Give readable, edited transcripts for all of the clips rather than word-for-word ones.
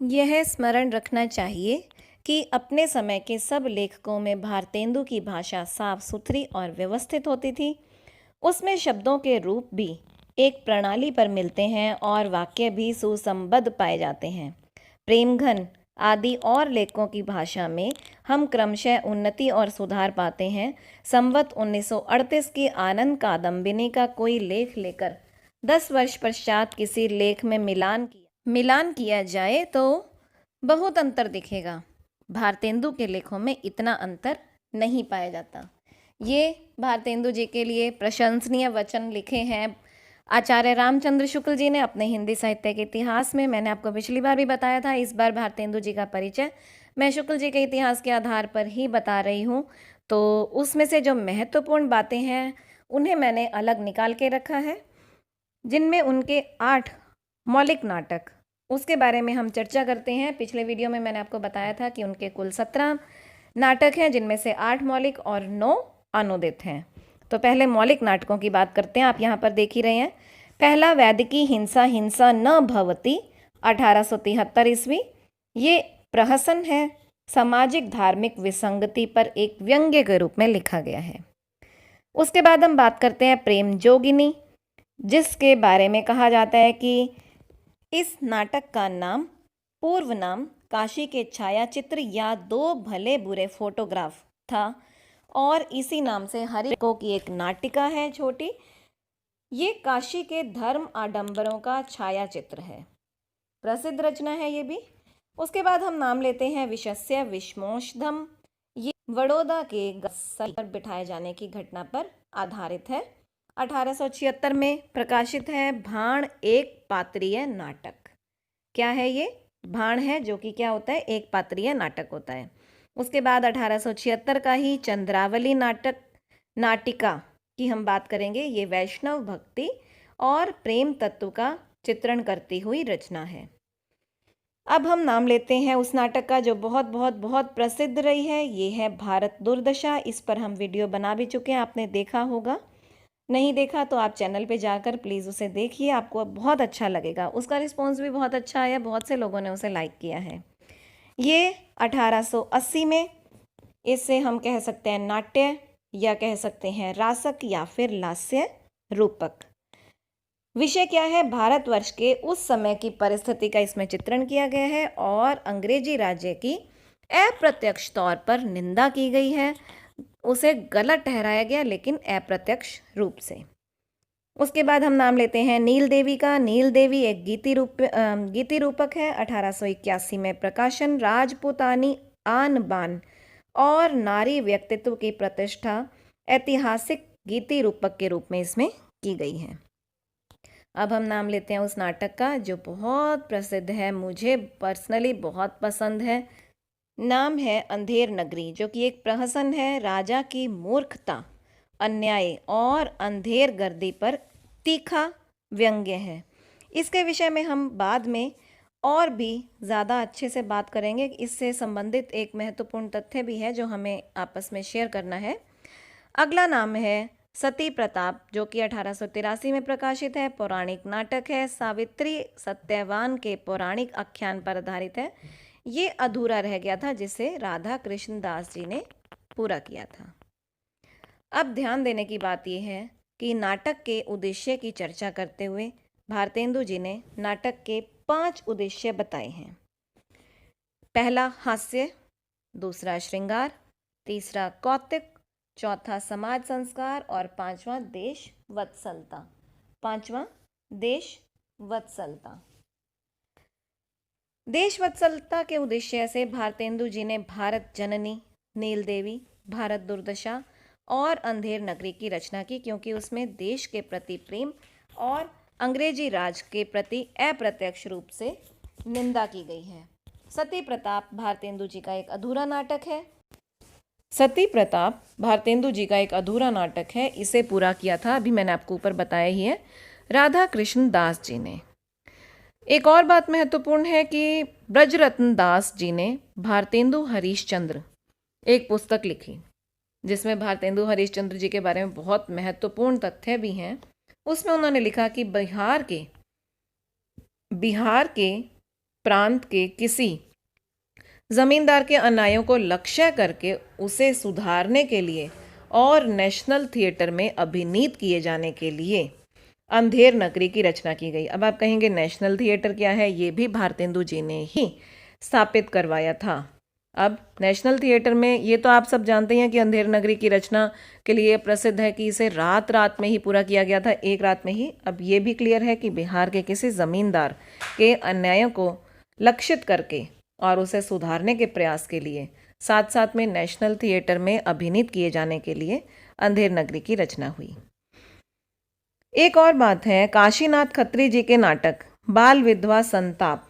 यह स्मरण रखना चाहिए कि अपने समय के सब लेखकों में भारतेंदु की भाषा साफ सुथरी और व्यवस्थित होती थी। उसमें शब्दों के रूप भी एक प्रणाली पर मिलते हैं और वाक्य भी सुसंबद्ध पाए जाते हैं। प्रेमघन आदि और लेखकों की भाषा में हम क्रमशः उन्नति और सुधार पाते हैं। संवत 1938 की आनंद कादम्बिनी का कोई लेख लेकर 10 वर्ष पश्चात किसी लेख में मिलान किया जाए तो बहुत अंतर दिखेगा। भारतेंदु के लेखों में इतना अंतर नहीं पाया जाता। ये भारतेंदु जी के लिए प्रशंसनीय वचन लिखे हैं आचार्य रामचंद्र शुक्ल जी ने अपने हिंदी साहित्य के इतिहास में। मैंने आपको पिछली बार भी बताया था, इस बार भारतेंदु जी का परिचय मैं शुक्ल जी के इतिहास के आधार पर ही बता रही हूँ। तो उसमें से जो महत्वपूर्ण बातें हैं उन्हें मैंने अलग निकाल के रखा है, जिनमें उनके 8 मौलिक नाटक, उसके बारे में हम चर्चा करते हैं। पिछले वीडियो में मैंने आपको बताया था कि उनके कुल 17 नाटक हैं, जिनमें से 8 मौलिक और 9 अनुदित हैं। तो पहले मौलिक नाटकों की बात करते हैं। आप यहाँ पर देख ही रहे हैं। पहला वैदिकी हिंसा हिंसा न भवति 1873 ईस्वी। ये प्रहसन है, सामाजिक धार्मिक विसंगति पर एक व्यंग्य के रूप में लिखा गया है। उसके बाद हम बात करते हैं प्रेम जोगिनी, जिसके बारे में कहा जाता है कि इस नाटक का नाम पूर्व नाम काशी के छायाचित्र या 2 भले बुरे फोटोग्राफ था और इसी नाम से हरिको की एक नाटिका है छोटी। ये काशी के धर्म आडंबरों का छायाचित्र है, प्रसिद्ध रचना है ये भी। उसके बाद हम नाम लेते हैं विशस्य विष्मोषधम। ये बड़ौदा के गस्सल पर बिठाए जाने की घटना पर आधारित है। 1876 में प्रकाशित है। भाण एक पात्रीय नाटक। क्या है ये? भाण है, जो कि क्या होता है, एक पात्रीय नाटक होता है। उसके बाद 1876 का ही चंद्रावली नाटिका की हम बात करेंगे। ये वैष्णव भक्ति और प्रेम तत्व का चित्रण करती हुई रचना है। अब हम नाम लेते हैं उस नाटक का जो बहुत बहुत बहुत प्रसिद्ध रही है। ये है भारत दुर्दशा। इस पर हम वीडियो बना भी चुके हैं, आपने देखा होगा। नहीं देखा तो आप चैनल पे जाकर प्लीज़ उसे देखिए, आपको बहुत अच्छा लगेगा। उसका रिस्पॉन्स भी बहुत अच्छा आया, बहुत से लोगों ने उसे लाइक किया है। ये 1880 में, इसे हम कह सकते हैं नाट्य या कह सकते हैं रासक या फिर लास्य रूपक। विषय क्या है? भारतवर्ष के उस समय की परिस्थिति का इसमें चित्रण किया गया है और अंग्रेजी राज्य की अप्रत्यक्ष तौर पर निंदा की गई है। उसे गलत ठहराया गया, लेकिन अप्रत्यक्ष रूप से। उसके बाद हम नाम लेते हैं नील देवी का। नील देवी एक गीति रूपक है। 1881 में प्रकाशन। राजपूतानी आन बान और नारी व्यक्तित्व की प्रतिष्ठा ऐतिहासिक गीति रूपक के रूप में इसमें की गई है। अब हम नाम लेते हैं उस नाटक का जो बहुत प्रसिद्ध है, मुझे पर्सनली बहुत पसंद है। नाम है अंधेर नगरी, जो कि एक प्रहसन है। राजा की मूर्खता, अन्याय और अंधेर गर्दी पर तीखा व्यंग्य है। इसके विषय में हम बाद में और भी ज़्यादा अच्छे से बात करेंगे। इससे संबंधित एक महत्वपूर्ण तथ्य भी है जो हमें आपस में शेयर करना है। अगला नाम है सती प्रताप, जो कि 1883 में प्रकाशित है। पौराणिक नाटक है, सावित्री सत्यवान के पौराणिक आख्यान पर आधारित है। ये अधूरा रह गया था, जिसे राधा कृष्ण दास जी ने पूरा किया था। अब ध्यान देने की बात यह है कि नाटक के उद्देश्य की चर्चा करते हुए भारतेंदु जी ने नाटक के 5 उद्देश्य बताए हैं। पहला हास्य, दूसरा श्रृंगार, तीसरा कौतिक, चौथा समाज संस्कार और पांचवा देश वत्सलता। देश वत्सलता के उद्देश्य से भारतेंदु जी ने भारत जननी, नील देवी, भारत दुर्दशा और अंधेर नगरी की रचना की, क्योंकि उसमें देश के प्रति प्रेम और अंग्रेजी राज के प्रति अप्रत्यक्ष रूप से निंदा की गई है। सती प्रताप भारतेंदु जी का एक अधूरा नाटक है। इसे पूरा किया था, अभी मैंने आपको ऊपर बताया ही है, राधा कृष्ण दास जी ने। एक और बात महत्वपूर्ण है कि ब्रजरत्न दास जी ने भारतेंदु हरिश्चंद्र एक पुस्तक लिखी, जिसमें भारतेंदु हरिश्चंद्र जी के बारे में बहुत महत्वपूर्ण तथ्य भी हैं। उसमें उन्होंने लिखा कि बिहार के प्रांत के किसी जमींदार के अन्यायों को लक्ष्य करके उसे सुधारने के लिए और नेशनल थिएटर में अभिनीत किए जाने के लिए अंधेर नगरी की रचना की गई। अब आप कहेंगे नेशनल थिएटर क्या है? ये भी भारतेंदु जी ने ही स्थापित करवाया था। अब नेशनल थिएटर में ये तो आप सब जानते हैं कि अंधेर नगरी की रचना के लिए प्रसिद्ध है कि इसे रात रात में ही पूरा किया गया था, एक रात में ही। अब ये भी क्लियर है कि बिहार के किसी जमींदार के अन्यायों को लक्षित करके और उसे सुधारने के प्रयास के लिए साथ साथ में नेशनल थिएटर में अभिनीत किए जाने के लिए अंधेर नगरी की रचना हुई। एक और बात है, काशीनाथ खत्री जी के नाटक बाल विधवा संताप,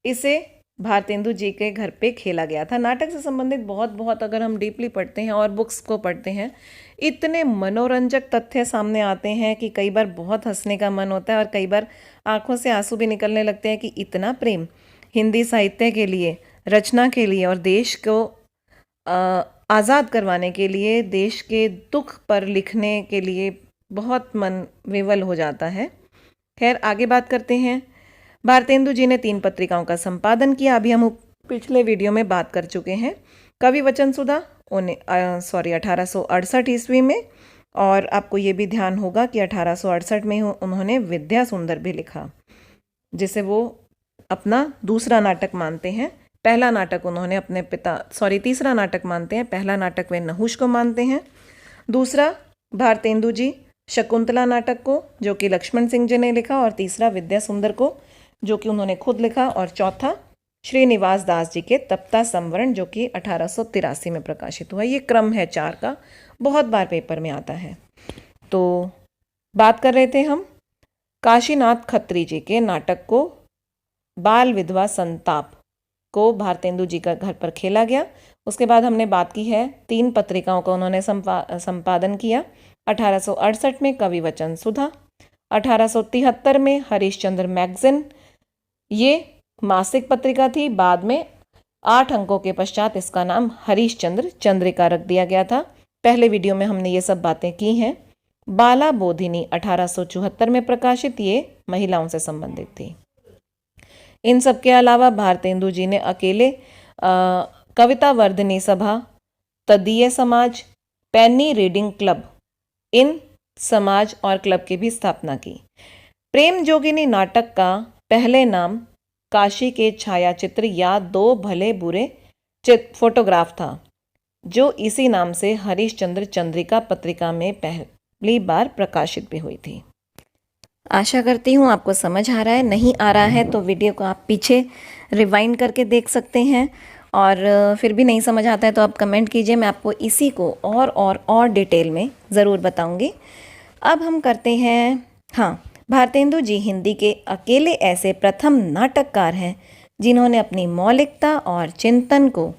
इसे भारतेंदु जी के घर पे खेला गया था। नाटक से संबंधित बहुत अगर हम डीपली पढ़ते हैं और बुक्स को पढ़ते हैं, इतने मनोरंजक तथ्य सामने आते हैं कि कई बार बहुत हंसने का मन होता है और कई बार आंखों से आंसू भी निकलने लगते हैं कि इतना प्रेम हिंदी साहित्य के लिए, रचना के लिए और देश को आज़ाद करवाने के लिए, देश के दुख पर लिखने के लिए बहुत मन विवल हो जाता है। खैर आगे बात करते हैं। भारतेंदु जी ने 3 पत्रिकाओं का संपादन किया। अभी हम पिछले वीडियो में बात कर चुके हैं। कवि वचन सुधा 1868 ईस्वी में, और आपको ये भी ध्यान होगा कि 1868 में उन्होंने विद्या सुंदर भी लिखा, जिसे वो अपना दूसरा नाटक मानते हैं। पहला नाटक उन्होंने अपने तीसरा नाटक मानते हैं। पहला नाटक वे नहुष को मानते हैं। दूसरा भारतेंदु जी शकुंतला नाटक को, जो कि लक्ष्मण सिंह जी ने लिखा, और तीसरा विद्या सुंदर को, जो कि उन्होंने खुद लिखा, और चौथा श्रीनिवास दास जी के तप्ता संवरण, जो कि 1883 में प्रकाशित हुआ। ये क्रम है 4 का, बहुत बार पेपर में आता है। तो बात कर रहे थे हम काशीनाथ खत्री जी के नाटक को बाल विधवा संताप को भारतेंदु जी का घर पर खेला गया। उसके बाद हमने बात की है 3 पत्रिकाओं का उन्होंने संपादन किया। 1868 में कवि वचन सुधा, 1873 में हरिश्चंद्र मैगजीन, ये मासिक पत्रिका थी। बाद में 8 अंकों के पश्चात इसका नाम हरिश्चंद्र चंद्रिका रख दिया गया था। पहले वीडियो में हमने ये सब बातें की हैं। बाला बोधिनी 1874 में प्रकाशित, ये महिलाओं से संबंधित थी। इन सब के अलावा भारतेंदु जी ने अकेले कविता वर्धनी सभा, तदीय समाज, पेनी रीडिंग क्लब, इन समाज और क्लब की भी स्थापना की। प्रेम जोगिनी नाटक का पहले नाम काशी के छायाचित्र या 2 भले बुरे फोटोग्राफ था, जो इसी नाम से हरिश्चंद्र चंद्रिका पत्रिका में पहली बार प्रकाशित भी हुई थी। आशा करती हूँ आपको समझ आ रहा है। नहीं आ रहा है तो वीडियो को आप पीछे रिवाइंड करके देख सकते हैं, और फिर भी नहीं समझ आता है तो आप कमेंट कीजिए, मैं आपको इसी को और डिटेल में ज़रूर बताऊंगी। अब हम करते हैं, हाँ, भारतेंदु जी हिंदी के अकेले ऐसे प्रथम नाटककार हैं जिन्होंने अपनी मौलिकता और चिंतन को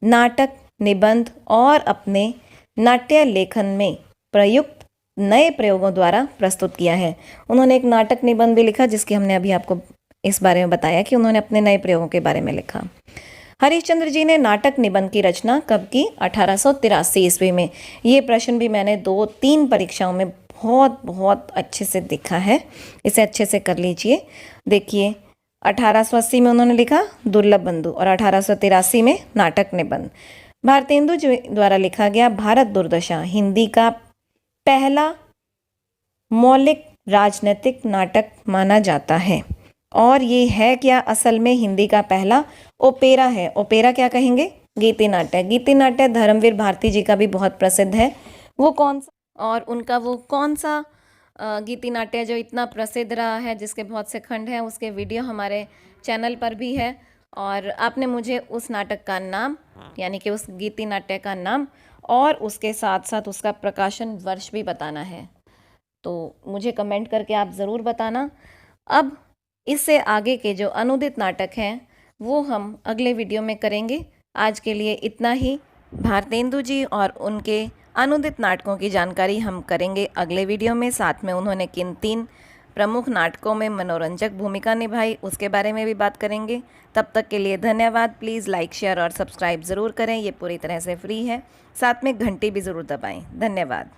नाटक, निबंध और अपने नाट्य लेखन में प्रयुक्त नए प्रयोगों द्वारा प्रस्तुत किया है। उन्होंने एक नाटक निबंध भी लिखा, जिसकी हमने अभी आपको इस बारे में बताया कि उन्होंने अपने नए प्रयोगों के बारे में लिखा। हरिश्चंद्र जी ने नाटक निबंध की रचना कब की? 1883 ईस्वी में। ये प्रश्न भी मैंने 2-3 परीक्षाओं में बहुत अच्छे से देखा है, इसे अच्छे से कर लीजिए। देखिए 1880 में उन्होंने लिखा दुर्लभ बंधु, और 1883 में नाटक निबंध। भारतेंदु जी द्वारा लिखा गया भारत दुर्दशा हिंदी का पहला मौलिक राजनीतिक नाटक माना जाता है, और ये है क्या? असल में हिंदी का पहला ओपेरा है। ओपेरा क्या कहेंगे? गीति नाट्य। गीति नाट्य धर्मवीर भारती जी का भी बहुत प्रसिद्ध है। वो कौन सा, और उनका वो कौन सा गीति नाट्य जो इतना प्रसिद्ध रहा है, जिसके बहुत से खंड हैं, उसके वीडियो हमारे चैनल पर भी है। और आपने मुझे उस नाटक का नाम, यानी कि उस गीति नाट्य का नाम और उसके साथ साथ उसका प्रकाशन वर्ष भी बताना है, तो मुझे कमेंट करके आप ज़रूर बताना। अब इससे आगे के जो अनुदित नाटक हैं वो हम अगले वीडियो में करेंगे। आज के लिए इतना ही। भारतेंदु जी और उनके अनुदित नाटकों की जानकारी हम करेंगे अगले वीडियो में। साथ में उन्होंने किन 3 प्रमुख नाटकों में मनोरंजक भूमिका निभाई, उसके बारे में भी बात करेंगे। तब तक के लिए धन्यवाद। प्लीज़ लाइक, शेयर और सब्सक्राइब ज़रूर करें, ये पूरी तरह से फ्री है। साथ में घंटी भी ज़रूर दबाएं। धन्यवाद।